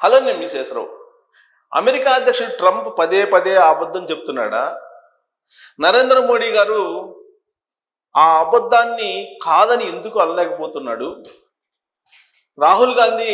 Hello, నేను మీ Sesha Rao. America అధ్యక్షుడు Trump పదే పదే అబద్ధం చెప్తున్నాడా? నరేంద్ర మోడీ గారు ఆ అబద్ధాన్ని కాదని ఎందుకు అనలేకపోతున్నాడు? రాహుల్ గాంధీ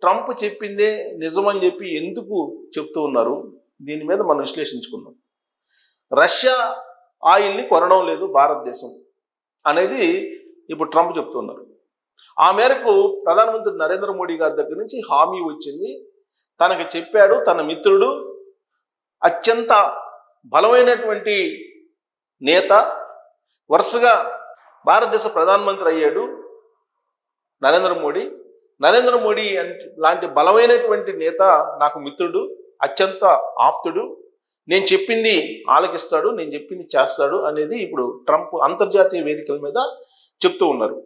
ట్రంప్ చెప్పిందే నిజమని చెప్పి ఎందుకు చెప్తూ ఉన్నారు? దీని మీద మనం విశ్లేషించుకుందాం. రష్యా ఆయిల్ని కొనడం లేదు భారతదేశం అనేది ఇప్పుడు ట్రంప్ చెప్తున్నారు. ఆ మేరకు ప్రధానమంత్రి నరేంద్ర మోడీ గారి దగ్గర నుంచి హామీ వచ్చింది. తనకు చెప్పాడు, తన మిత్రుడు, అత్యంత బలమైనటువంటి నేత, వరుసగా భారతదేశ ప్రధానమంత్రి అయ్యాడు నరేంద్ర మోడీ. నరేంద్ర మోడీ లాంటి బలమైనటువంటి నేత నాకు మిత్రుడు, అత్యంత ఆప్తుడు, నేను చెప్పింది ఆలకిస్తాడు, నేను చెప్పింది చేస్తాడు అనేది ఇప్పుడు ట్రంప్ అంతర్జాతీయ వేదికల మీద చెప్తూ ఉన్నారు.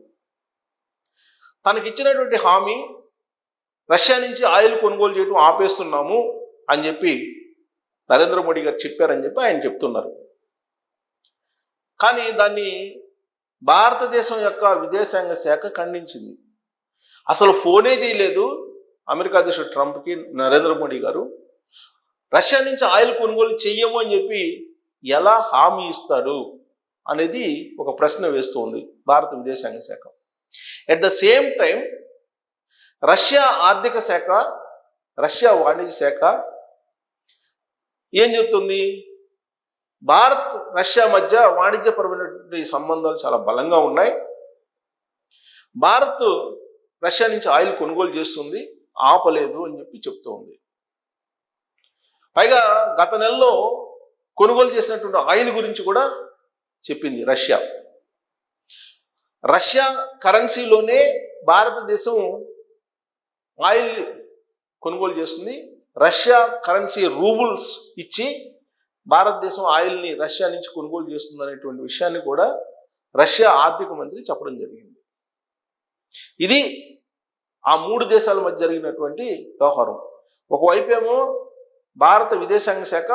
తనకిచ్చినటువంటి హామీ రష్యా నుంచి ఆయిల్ కొనుగోలు చేయడం ఆపేస్తున్నాము అని చెప్పి నరేంద్ర మోడీ గారు చెప్పారని చెప్పి ఆయన చెప్తున్నారు. కానీ దాన్ని భారతదేశం యొక్క విదేశాంగ శాఖ ఖండించింది. అసలు ఫోనే చేయలేదు అమెరికా అధ్యక్షుడు ట్రంప్కి నరేంద్ర మోడీ గారు. రష్యా నుంచి ఆయిల్ కొనుగోలు చెయ్యము అని చెప్పి ఎలా హామీ ఇస్తాడు అనేది ఒక ప్రశ్న వేస్తుంది భారత విదేశాంగ శాఖ. At the same time Russia ఆర్థిక శాఖ, రష్యా వాణిజ్య శాఖ ఏం చెప్తుంది? భారత్ రష్యా మధ్య వాణిజ్యపరమైనటువంటి సంబంధాలు చాలా బలంగా ఉన్నాయి. భారత్ రష్యా నుంచి ఆయిల్ కొనుగోలు చేస్తుంది, ఆపలేదు అని చెప్పి చెప్తూ ఉంది. పైగా గత నెలలో కొనుగోలు చేసినటువంటి ఆయిల్ గురించి కూడా చెప్పింది రష్యా. రష్యా కరెన్సీలోనే భారతదేశం ఆయిల్ కొనుగోలు చేస్తుంది. రష్యా కరెన్సీ రూబుల్స్ ఇచ్చి భారతదేశం ఆయిల్ని రష్యా నుంచి కొనుగోలు చేస్తుంది అనేటువంటి విషయాన్ని కూడా రష్యా ఆర్థిక మంత్రి చెప్పడం జరిగింది. ఇది ఆ మూడు దేశాల మధ్య జరిగినటువంటి వ్యవహారం. ఒకవైపు ఏమో భారత విదేశాంగ శాఖ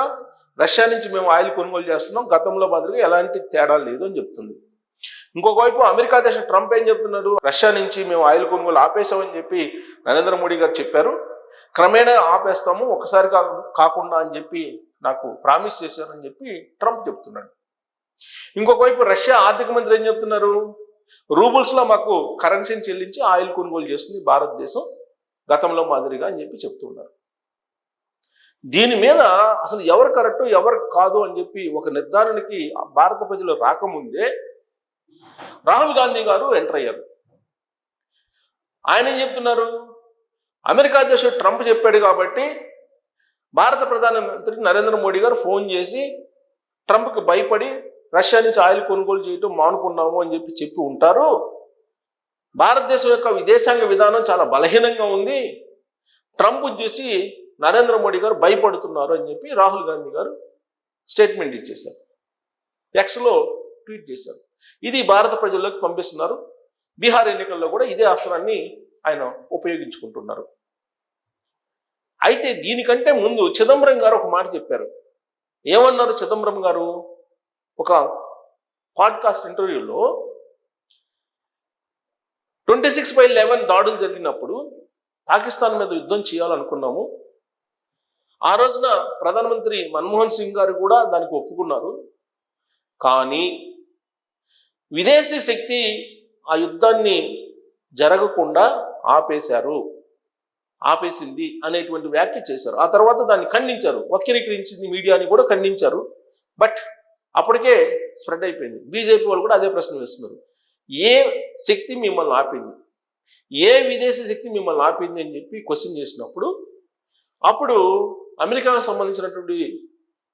రష్యా నుంచి మేము ఆయిల్ కొనుగోలు చేస్తున్నాం, గతంలో మాదిరిగా ఎలాంటి తేడా లేదు అని చెప్తుంది. ఇంకొక వైపు అమెరికా అధ్యక్షుడు ట్రంప్ ఏం చెప్తున్నారు? రష్యా నుంచి మేము ఆయిల్ కొనుగోలు ఆపేసామని చెప్పి నరేంద్ర మోడీ గారు చెప్పారు, క్రమేణా ఆపేస్తాము, ఒకసారి కాకుండా అని చెప్పి నాకు ప్రామిస్ చేశారని చెప్పి ట్రంప్ చెప్తున్నాడు. ఇంకొక వైపు రష్యా ఆర్థిక మంత్రి ఏం చెప్తున్నారు? రూబుల్స్లో మాకు కరెన్సీని చెల్లించి ఆయిల్ కొనుగోలు చేస్తుంది భారతదేశం గతంలో మాదిరిగా అని చెప్పి చెప్తున్నారు. దీని మీద అసలు ఎవరు కరెక్ట్ ఎవరు కాదు అని చెప్పి ఒక నిర్ధారణకి భారత ప్రజలు రాకముందే రాహుల్ గాంధీ గారు ఎంటర్ అయ్యారు. ఆయన ఏం చెప్తున్నారు? అమెరికా అధ్యక్షుడు ట్రంప్ చెప్పాడు కాబట్టి భారత ప్రధానమంత్రి నరేంద్ర మోడీ గారు ఫోన్ చేసి ట్రంప్కి భయపడి రష్యా నుంచి ఆయిల్ కొనుగోలు చేయటం మానుకున్నాము అని చెప్పి ఉంటారు. భారతదేశం యొక్క విదేశాంగ విధానం చాలా బలహీనంగా ఉంది, ట్రంప్ చూసి నరేంద్ర మోడీ గారు భయపడుతున్నారు అని చెప్పి రాహుల్ గాంధీ గారు స్టేట్మెంట్ ఇచ్చేశారు, ఎక్స్లో ట్వీట్ చేశారు. ఇది భారత ప్రజల్లోకి పంపిస్తున్నారు. బీహార్ ఎన్నికల్లో కూడా ఇదే అస్త్రాన్ని ఆయన ఉపయోగించుకుంటున్నారు. అయితే దీనికంటే ముందు చిదంబరం గారు ఒక మాట చెప్పారు. ఏమన్నారు చిదంబరం గారు? ఒక పాడ్కాస్ట్ ఇంటర్వ్యూలో 26/11 దాడులు జరిగినప్పుడు పాకిస్తాన్ మీద యుద్ధం చేయాలనుకున్నాము. ఆ రోజున ప్రధానమంత్రి మన్మోహన్ సింగ్ గారు కూడా దానికి ఒప్పుకున్నారు. కానీ విదేశీ శక్తి ఆ యుద్ధాన్ని జరగకుండా ఆపేసింది అనేటువంటి వ్యాఖ్య చేశారు. ఆ తర్వాత దాన్ని ఖండించారు, వక్రీకరించింది మీడియాని కూడా ఖండించారు. బట్ అప్పటికే స్ప్రెడ్ అయిపోయింది. బీజేపీ వాళ్ళు కూడా అదే ప్రశ్న వేస్తున్నారు. ఏ శక్తి మిమ్మల్ని ఆపింది, ఏ విదేశీ శక్తి మిమ్మల్ని ఆపింది అని చెప్పి క్వశ్చన్ చేసినప్పుడు అప్పుడు అమెరికాకు సంబంధించినటువంటి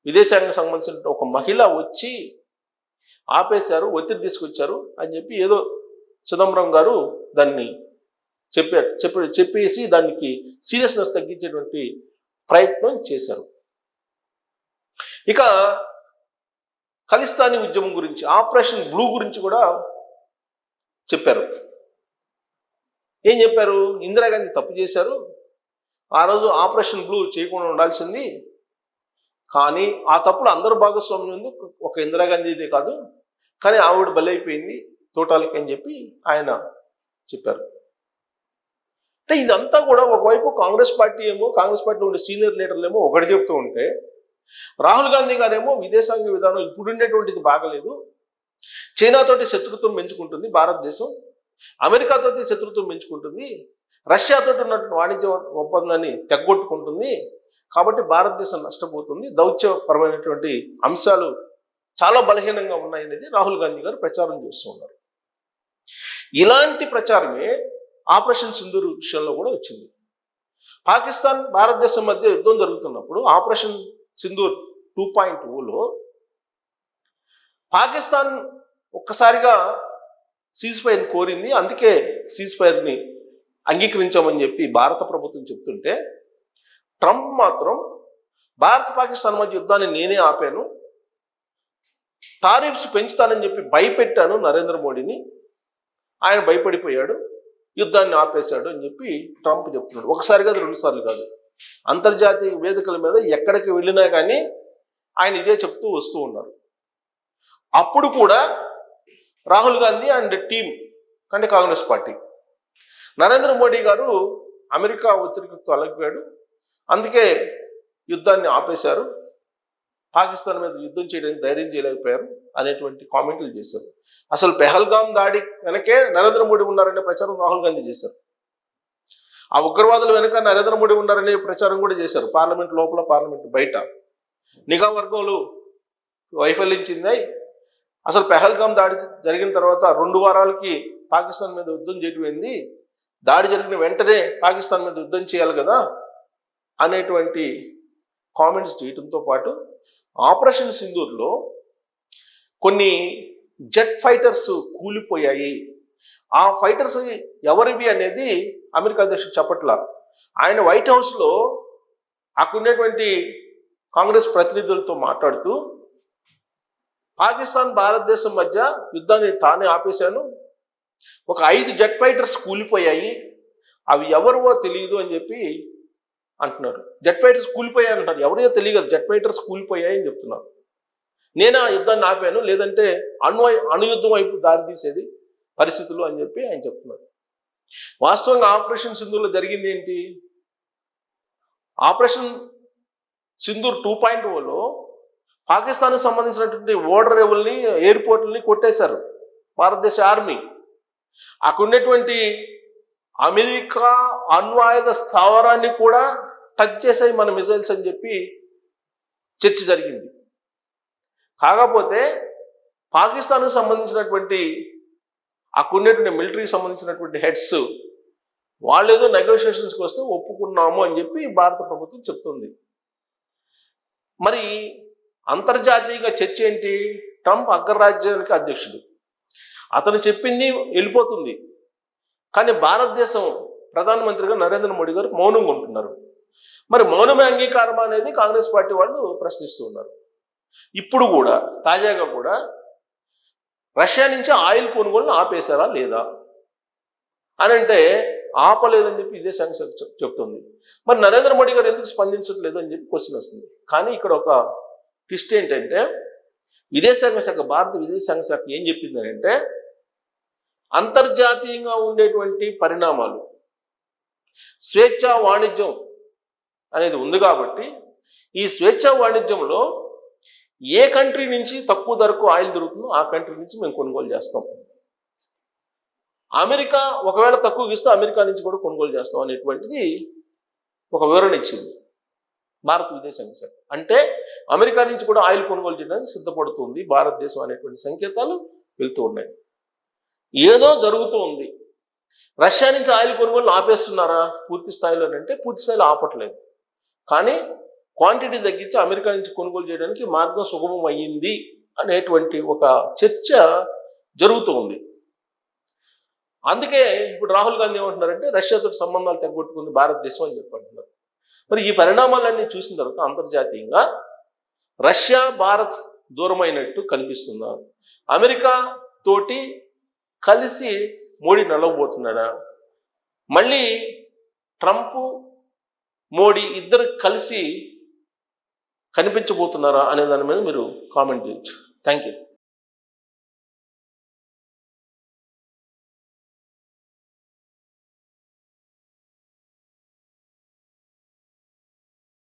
విదేశాంగ సంబంధించిన ఒక మహిళ వచ్చి ఆపేశారు, ఒత్తిడి తీసుకొచ్చారు అని చెప్పి ఏదో చిదంబరం గారు దాన్ని చెప్పేసి దానికి సీరియస్నెస్ తగ్గించేటువంటి ప్రయత్నం చేశారు. ఇక ఖలిస్తానీ ఉద్యమం గురించి, ఆపరేషన్ బ్లూ గురించి కూడా చెప్పారు. ఏం చెప్పారు? ఇందిరాగాంధీ తప్పు చేశారు, ఆ రోజు ఆపరేషన్ బ్లూ చేయకుండా ఉండాల్సింది, కానీ ఆ తప్పులు అందరూ భాగస్వామ్యం ఉంది, ఒక ఇందిరాగాంధీదే కాదు, కానీ ఆవిడ బలైపోయింది తోటాలకి అని చెప్పి ఆయన చెప్పారు. అంటే ఇదంతా కూడా ఒకవైపు కాంగ్రెస్ పార్టీలో ఉండే సీనియర్ లీడర్లు ఏమో ఒకటి చెప్తూ ఉంటే, రాహుల్ గాంధీ గారేమో విదేశాంగ విధానం ఇప్పుడుండేటువంటిది బాగలేదు, చైనాతోటి శత్రుత్వం పెంచుకుంటుంది భారతదేశం, అమెరికాతోటి శత్రుత్వం పెంచుకుంటుంది, రష్యాతో ఉన్నటువంటి వాణిజ్య ఒప్పందాన్ని తెగ్గొట్టుకుంటుంది, కాబట్టి భారతదేశం నష్టపోతుంది, దౌత్యపరమైనటువంటి అంశాలు చాలా బలహీనంగా ఉన్నాయనేది రాహుల్ గాంధీ గారు ప్రచారం చేస్తూ ఉన్నారు. ఇలాంటి ప్రచారమే ఆపరేషన్ సింధూర్ విషయంలో కూడా వచ్చింది. పాకిస్తాన్ భారతదేశం మధ్య యుద్ధం జరుగుతున్నప్పుడు ఆపరేషన్ సింధూర్ 2.0లో పాకిస్తాన్ ఒక్కసారిగా సీజ్ ఫైర్ కోరింది. అందుకే సీజ్ ఫైర్ని అంగీకరించామని చెప్పి భారత ప్రభుత్వం చెప్తుంటే, ట్రంప్ మాత్రం భారత్ పాకిస్తాన్ మధ్య యుద్ధాన్ని నేనే ఆపాను, టారిఫ్స్ పెంచుతానని చెప్పి భయపెట్టాను నరేంద్ర మోడీని, ఆయన భయపడిపోయాడు, యుద్ధాన్ని ఆపేశాడు అని చెప్పి ట్రంప్ చెప్తున్నాడు. ఒకసారి కాదు, 2 సార్లు కాదు, అంతర్జాతీయ వేదికల మీద ఎక్కడికి వెళ్ళినా కానీ ఆయన ఇదే చెప్తూ వస్తూ ఉన్నారు. అప్పుడు కూడా రాహుల్ గాంధీ అండ్ టీం కంటే కాంగ్రెస్ పార్టీ, నరేంద్ర మోడీ గారు అమెరికా ఒత్తిడికి తొలగిపోయాడు, అందుకే యుద్ధాన్ని ఆపేశారు, పాకిస్తాన్ మీద యుద్ధం చేయడానికి ధైర్యం చేయలేకపోయారు అనేటువంటి కామెంట్లు చేశారు. అసలు పెహల్గాం దాడి వెనకే నరేంద్ర మోడీ ఉన్నారనే ప్రచారం రాహుల్ గాంధీ చేశారు. ఆ ఉగ్రవాదుల వెనక నరేంద్ర మోడీ ఉన్నారనే ప్రచారం కూడా చేశారు, పార్లమెంట్ లోపల పార్లమెంట్ బయట. నిఘా వర్గంలో వైఫల్యించింది. అసలు పెహల్గాం దాడి జరిగిన తర్వాత 2 వారాలకి పాకిస్తాన్ మీద యుద్ధం చేయటమైంది, దాడి జరిగిన వెంటనే పాకిస్తాన్ మీద యుద్ధం చేయాలి కదా అనేటువంటి కామెంట్స్ చేయడంతో పాటు ఆపరేషన్ సింధూర్లో కొన్ని జెట్ ఫైటర్స్ కూలిపోయాయి, ఆ ఫైటర్స్ ఎవరివి అనేది అమెరికా అధ్యక్షుడు చెప్పట్లా. ఆయన వైట్ హౌస్లో అక్కడ ఉన్నటువంటి కాంగ్రెస్ ప్రతినిధులతో మాట్లాడుతూ, పాకిస్తాన్ భారతదేశం మధ్య యుద్ధాన్ని తానే ఆపేశాను, ఒక 5 జెట్ ఫైటర్స్ కూలిపోయాయి, అవి ఎవరివో తెలియదు అని చెప్పి అంటున్నారు. జెట్ ఫైటర్స్ కూలిపోయాయి అంటున్నారు, ఎవరియో తెలియదు, జెట్ ఫైటర్స్ కూలిపోయాయి అని చెప్తున్నారు. నేను ఆ యుద్ధాన్ని ఆపాను, లేదంటే అణుయుద్ధం వైపు దారితీసేది పరిస్థితులు అని చెప్పి ఆయన చెప్తున్నారు. వాస్తవంగా ఆపరేషన్ సింధూర్లో జరిగింది ఏంటి? ఆపరేషన్ సింధూర్ 2.0లో పాకిస్తాన్కి సంబంధించినటువంటి ఓడర్ రేవుల్ని, ఎయిర్పోర్ట్లని కొట్టేశారు భారతదేశ ఆర్మీ. అక్కడ ఉన్నటువంటి అమెరికా అణ్వాయుధ స్థావరాన్ని కూడా టచ్ చేసాయి మన మిజైల్స్ అని చెప్పి చర్చ జరిగింది. కాకపోతే పాకిస్తాన్కి సంబంధించినటువంటి అక్కడ ఉన్నటువంటి మిలిటరీకి సంబంధించినటువంటి హెడ్స్ వాళ్ళేదో నెగోషియేషన్స్కి వస్తే ఒప్పుకున్నాము అని చెప్పి భారత ప్రభుత్వం చెప్తుంది. మరి అంతర్జాతీయంగా చర్చ ఏంటి? ట్రంప్ అగ్రరాజ్యానికి అధ్యక్షుడు, అతను చెప్పింది వెళ్ళిపోతుంది, కానీ భారతదేశం ప్రధానమంత్రిగా నరేంద్ర మోడీ గారు మౌనంగా ఉంటున్నారు. మరి మౌనమే అంగీకారం అనేది కాంగ్రెస్ పార్టీ వాళ్ళు ప్రశ్నిస్తూ ఉన్నారు. ఇప్పుడు కూడా తాజాగా కూడా రష్యా నుంచి ఆయిల్ కొనుగోలును ఆపేశారా లేదా అని అంటే, ఆపలేదని చెప్పి విదేశాంగ శాఖ చెప్తుంది. మరి నరేంద్ర మోడీ గారు ఎందుకు స్పందించట్లేదు అని చెప్పి క్వశ్చన్ వస్తుంది. కానీ ఇక్కడ ఒక ట్విస్ట్ ఏంటంటే, భారత విదేశాంగ శాఖ ఏం చెప్పింది అంటే, అంతర్జాతీయంగా ఉండేటువంటి పరిణామాలు, స్వేచ్ఛా వాణిజ్యం అనేది ఉంది కాబట్టి, ఈ స్వేచ్ఛా వాణిజ్యంలో ఏ కంట్రీ నుంచి తక్కువ ధరకు ఆయిల్ దొరుకుతుందో ఆ కంట్రీ నుంచి మేము కొనుగోలు చేస్తాం, అమెరికా ఒకవేళ తక్కువ ఇస్తే అమెరికా నుంచి కూడా కొనుగోలు చేస్తాం అనేటువంటిది ఒక వివరణ ఇచ్చింది భారత విదేశాంగ శాఖ. అంటే అమెరికా నుంచి కూడా ఆయిల్ కొనుగోలు చేయడానికి సిద్ధపడుతుంది భారతదేశం అనేటువంటి సంకేతాలు వెళ్తూ ఉన్నాయి. ఏదో జరుగుతూ ఉంది. రష్యా నుంచి ఆయిల్ కొనుగోలు ఆపేస్తున్నారా పూర్తి స్థాయిలో అంటే, పూర్తి స్థాయిలో ఆపట్లేదు, కానీ క్వాంటిటీ తగ్గించి అమెరికా నుంచి కొనుగోలు చేయడానికి మార్గం సుగమం అయ్యింది అనేటువంటి ఒక చర్చ జరుగుతూ ఉంది. అందుకే ఇప్పుడు రాహుల్ గాంధీ ఏమంటున్నారంటే, రష్యాతో సంబంధాలు తగ్గొట్టుకుంది భారతదేశం అని చెప్పి అంటున్నారు. మరి ఈ పరిణామాలన్నీ చూసిన తర్వాత అంతర్జాతీయంగా రష్యా భారత్ దూరమైనట్టు కనిపిస్తుందా? అమెరికా తోటి కలిసి మోడీ నలవబోతున్నాడా? మళ్ళీ ట్రంప్ మోడీ ఇద్దరు కలిసి కనిపించబోతున్నారా అనే దాని మీద మీరు కామెంట్ చేయొచ్చు. Thank you.